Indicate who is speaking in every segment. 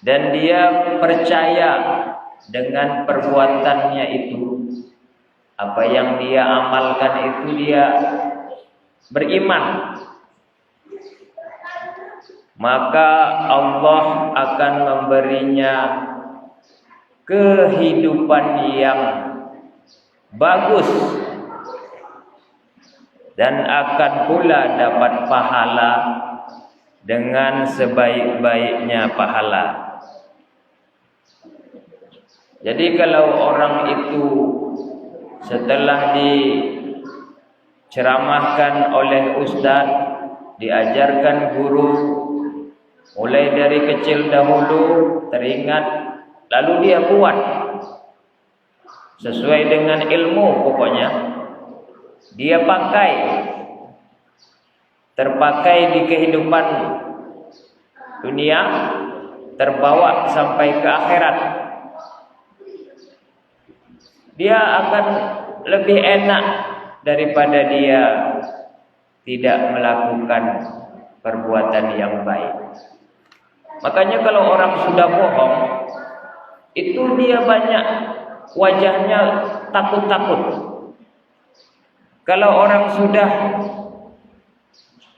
Speaker 1: dan dia percaya dengan perbuatannya itu, apa yang dia amalkan itu dia beriman, maka Allah akan memberinya kehidupan yang bagus dan akan pula dapat pahala dengan sebaik-baiknya pahala. Jadi kalau orang itu setelah diceramahkan oleh ustaz, diajarkan guru, mulai dari kecil dahulu teringat, lalu dia buat sesuai dengan ilmu, pokoknya dia pakai, terpakai di kehidupan dunia, terbawa sampai ke akhirat, dia akan lebih enak daripada dia tidak melakukan perbuatan yang baik. Makanya kalau orang sudah bohong, itu dia banyak wajahnya takut-takut. Kalau orang sudah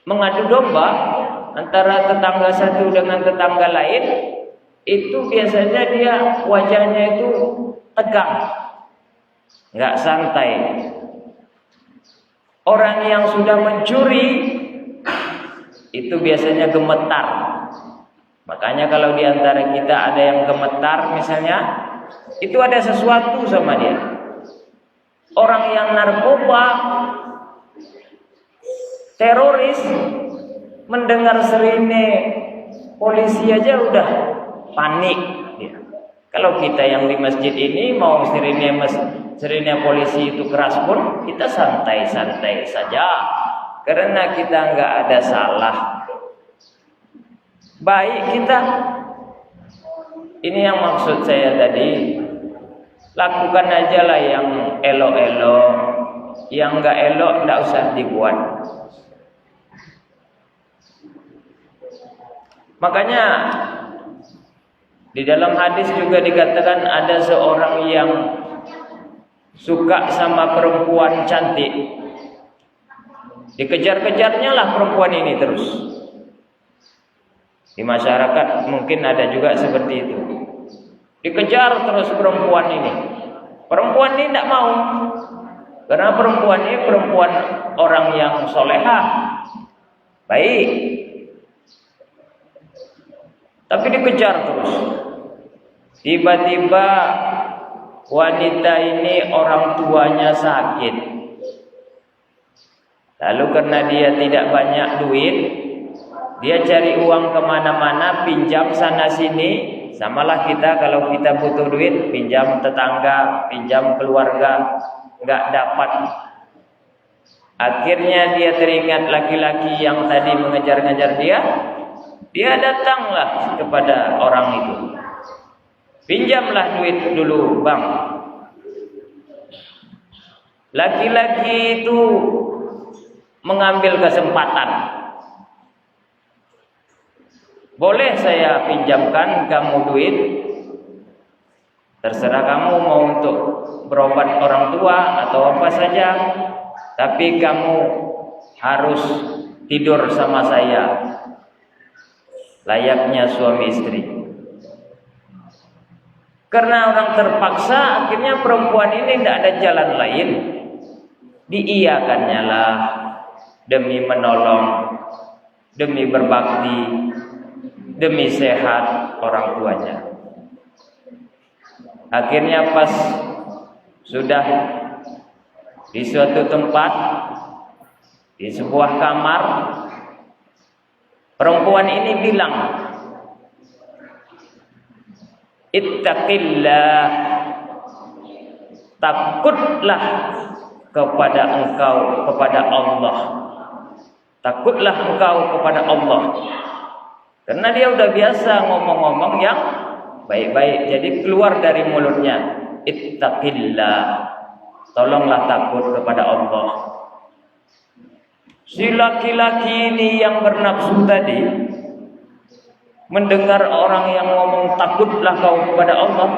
Speaker 1: mengadu domba antara tetangga satu dengan tetangga lain, itu biasanya dia wajahnya itu tegang, nggak santai. Orang yang sudah mencuri itu biasanya gemetar. Makanya kalau di antara kita ada yang gemetar misalnya, itu ada sesuatu sama dia. Orang yang narkoba, teroris, mendengar sirine polisi aja udah panik dia. Kalau kita yang di masjid ini mau sirine polisi itu keras pun kita santai-santai saja, karena kita nggak ada salah. Baik kita. Ini yang maksud saya tadi. Lakukan aja lah yang elok-elok, yang nggak elok nggak usah dibuat. Makanya di dalam hadis juga dikatakan ada seorang yang suka sama perempuan cantik, dikejar-kejarnya lah perempuan ini terus. Di masyarakat mungkin ada juga seperti itu. Dikejar terus perempuan ini. Perempuan ini tidak mau. Karena perempuan ini perempuan orang yang solehah, baik. Tapi dikejar terus. Tiba-tiba wanita ini orang tuanya sakit. Lalu karena dia tidak banyak duit, dia cari uang kemana-mana, pinjam sana sini. Samalah kita kalau kita butuh duit, pinjam tetangga, pinjam keluarga, nggak dapat. Akhirnya dia teringat laki-laki yang tadi mengejar-ngejar dia. Dia datanglah kepada orang itu. Pinjamlah duit dulu, bang. Laki-laki itu mengambil kesempatan. Boleh saya pinjamkan kamu duit? Terserah kamu mau untuk berobat orang tua atau apa saja. Tapi kamu harus tidur sama saya, layaknya suami istri. Karena orang terpaksa, akhirnya perempuan ini tidak ada jalan lain. Diiyakannya lah demi menolong, demi berbakti, demi sehat orang tuanya. Akhirnya pas sudah di suatu tempat, di sebuah kamar, perempuan ini bilang, ittaqillah, takutlah kepada engkau, kepada Allah. Takutlah engkau kepada Allah. Karena dia udah biasa ngomong-ngomong yang baik-baik. Jadi keluar dari mulutnya, ittaqillah, tolonglah takut kepada Allah. Si laki-laki ini yang bernafsu tadi mendengar orang yang ngomong takutlah kau kepada Allah,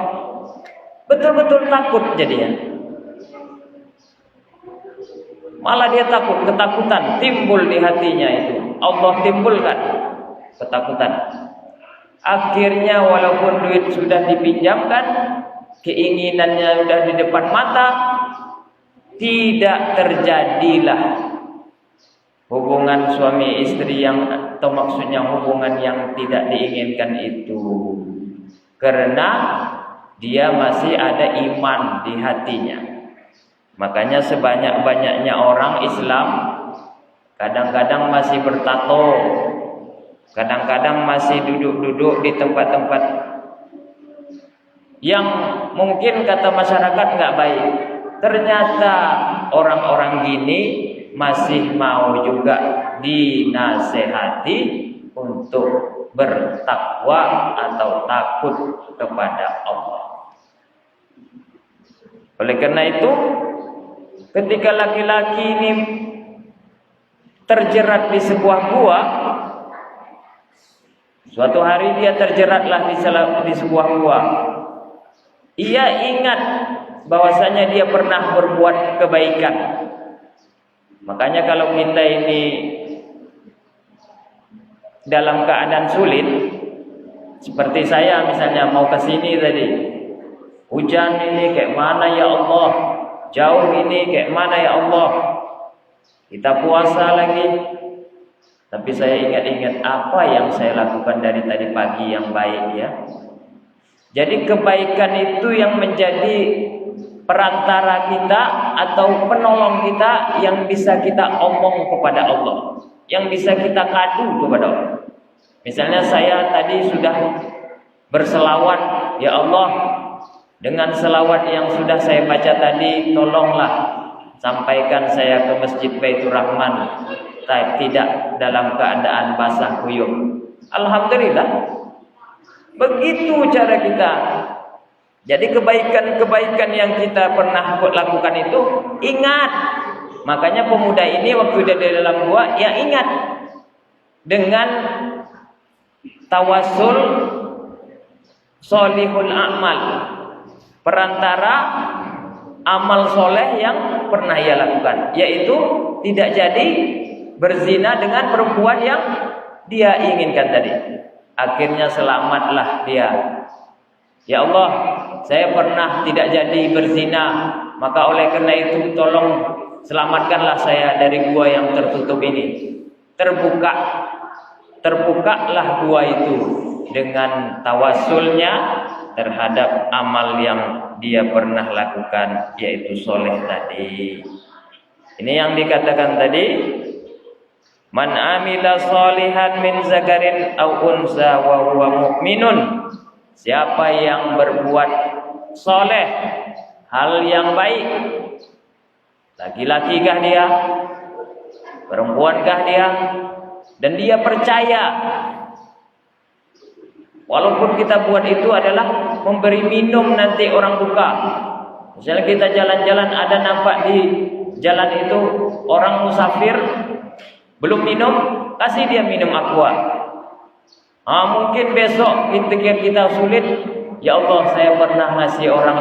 Speaker 1: betul-betul takut jadinya. Malah dia takut, ketakutan timbul di hatinya itu. Allah timbulkan ketakutan. Akhirnya walaupun duit sudah dipinjamkan, keinginannya sudah di depan mata, tidak terjadilah hubungan suami istri yang, atau maksudnya hubungan yang tidak diinginkan itu, karena dia masih ada iman di hatinya. Makanya sebanyak-banyaknya orang Islam kadang-kadang masih bertato, kadang-kadang masih duduk-duduk di tempat-tempat yang mungkin kata masyarakat nggak baik. Ternyata orang-orang gini masih mau juga dinasehati untuk bertakwa atau takut kepada Allah. Oleh karena itu, ketika laki-laki ini terjerat di sebuah gua, suatu hari dia terjeratlah di sebuah gua. Ia ingat bahwasanya dia pernah berbuat kebaikan. Makanya kalau kita ini dalam keadaan sulit, seperti saya misalnya mau ke sini tadi, hujan ini kayak mana ya Allah, jauh ini kayak mana ya Allah, kita puasa lagi, tapi saya ingat-ingat apa yang saya lakukan dari tadi pagi yang baik ya. Jadi kebaikan itu yang menjadi perantara kita atau penolong kita, yang bisa kita omong kepada Allah, yang bisa kita kadu kepada Allah. Misalnya saya tadi sudah berselawat, ya Allah, dengan selawat yang sudah saya baca tadi, tolonglah sampaikan saya ke Masjid Baitur Rahman tidak dalam keadaan basah kuyup. Alhamdulillah. Begitu cara kita. Jadi kebaikan-kebaikan yang kita pernah lakukan itu ingat. Makanya pemuda ini waktu dia di dalam gua, ya ingat dengan tawasul solihul a'mal, perantara amal soleh yang pernah ia lakukan, yaitu tidak jadi berzina dengan perempuan yang dia inginkan tadi. Akhirnya selamatlah dia. Ya Allah, saya pernah tidak jadi berzina, maka oleh karena itu tolong selamatkanlah saya dari gua yang tertutup ini. Terbukalah gua itu dengan tawasulnya terhadap amal yang dia pernah lakukan, yaitu soleh tadi. Ini yang dikatakan tadi, man amila sholihan min zakarin aw unsa wa huwa mu'minun. Siapa yang berbuat soleh, hal yang baik, laki-lakikah dia, perempuankah dia, dan dia percaya, walaupun kita buat itu adalah memberi minum nanti orang buka. Misalnya kita jalan-jalan, ada nampak di jalan itu orang musafir belum minum, kasih dia minum aqua. Mungkin besok kita sulit, ya Allah, saya pernah ngasih orang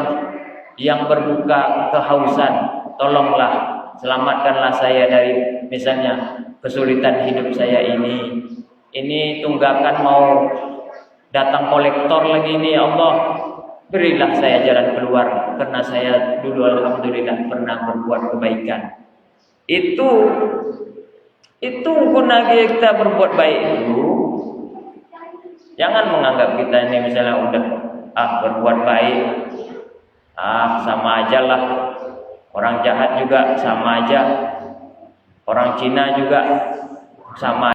Speaker 1: yang berbuka kehausan, tolonglah selamatkanlah saya dari misalnya kesulitan hidup saya ini. Ini tunggakan mau datang kolektor lagi ini, ya Allah, berilah saya jalan keluar, karena saya dulu alhamdulillah pernah berbuat kebaikan. Itu guna kita berbuat baik itu. Jangan menganggap kita ini misalnya udah berbuat baik, sama aja lah, orang jahat juga sama aja, orang Cina juga sama.